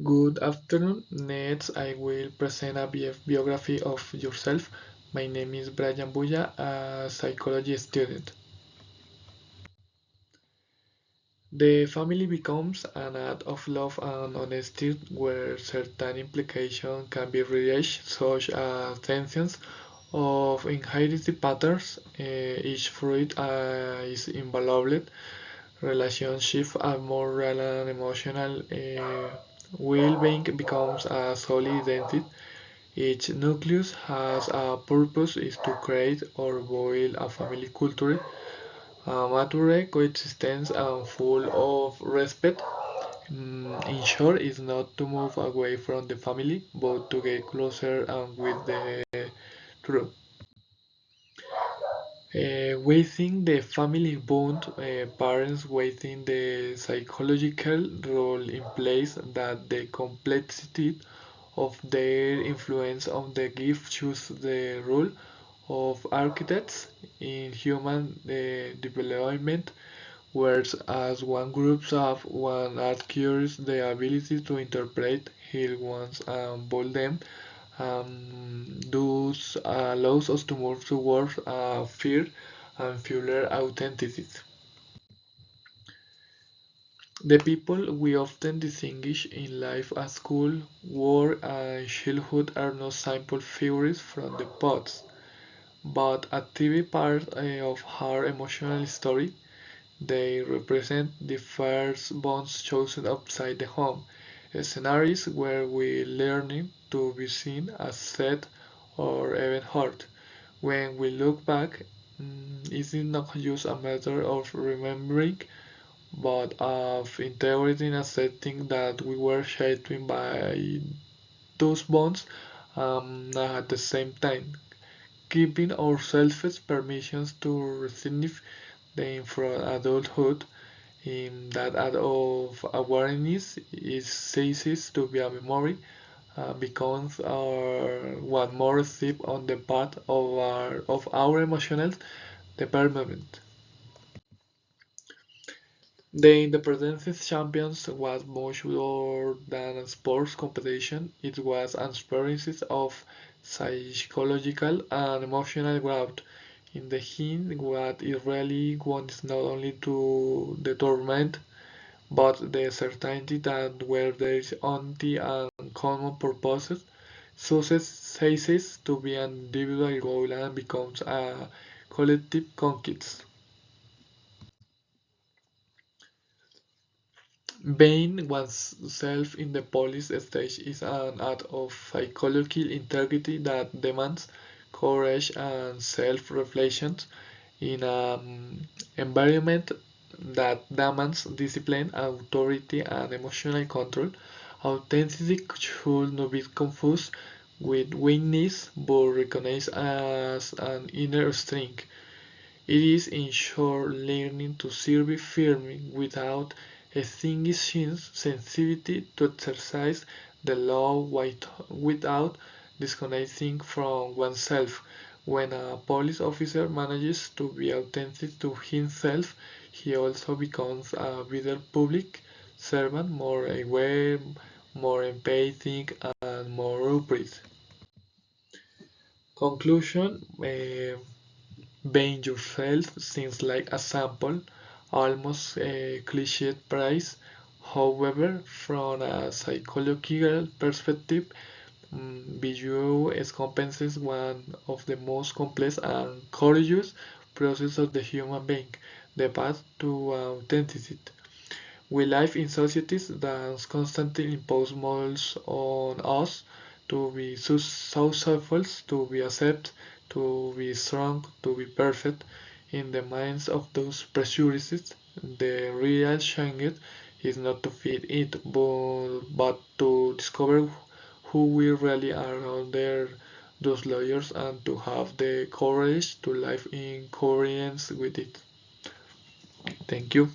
Good afternoon. Next, I will present a biography of yourself. My name is Brian Bulla, a psychology student. The family becomes an act of love and honesty where certain implications can be reached, such as tensions of inherited patterns. Each fruit is invaluable. Relationships are moral and emotional. Well-being becomes a solid identity. Each nucleus has a purpose is to create or build a family culture, a mature coexistence and full of respect. In short, is not to move away from the family, but to get closer and with the truth. Within the family bond, parents within the psychological role in place that the complexity of their influence on the gift choose the role of architects in human development, whereas as one groups have one acquires the ability to interpret, heal ones and bold them, thus allows us to move towards fear and fuller authenticity. The people we often distinguish in life as school, work, and childhood are not simple figures from the past, but active part of our emotional story. They represent the first bonds chosen outside the home, scenarios where we learning to be seen, accepted, or even heard. When we look back, it's not just a matter of remembering, but of integrating, accepting that we were shaped by those bonds at the same time, giving ourselves permissions to receive them from adulthood. In that act of awareness, it ceases to be a memory, becomes one more step on the path of our emotional development. The Independence Champions was much more than a sports competition. It was an experience of psychological and emotional growth. In the end, what it really wants not only to the torment, but the certainty that where there is only and common purposes, success ceases to be an individual goal and becomes a collective conquest. Being oneself in the police stage is an act of psychological integrity that demands courage and self-reflection in an environment that demands discipline, authority, and emotional control. Authenticity should not be confused with weakness but recognized as an inner strength. It is in short learning to serve firmly without extinguishing sensitivity, to exercise the law without disconnecting from oneself. When a police officer manages to be authentic to himself, he also becomes a better public servant, more aware, more empathic, and more upright. Conclusion. Being yourself seems like a sample, almost a cliched price. However, from a psychological perspective, BU encompasses one of the most complex and courageous processes of the human being, the path to authenticity. We live in societies that constantly impose models on us to be successful, to be accepted, to be strong, to be perfect. In the minds of those prejudices, the real challenge is not to fit it, but to discover who we really are under those layers and to have the courage to live in coherence with it. Thank you.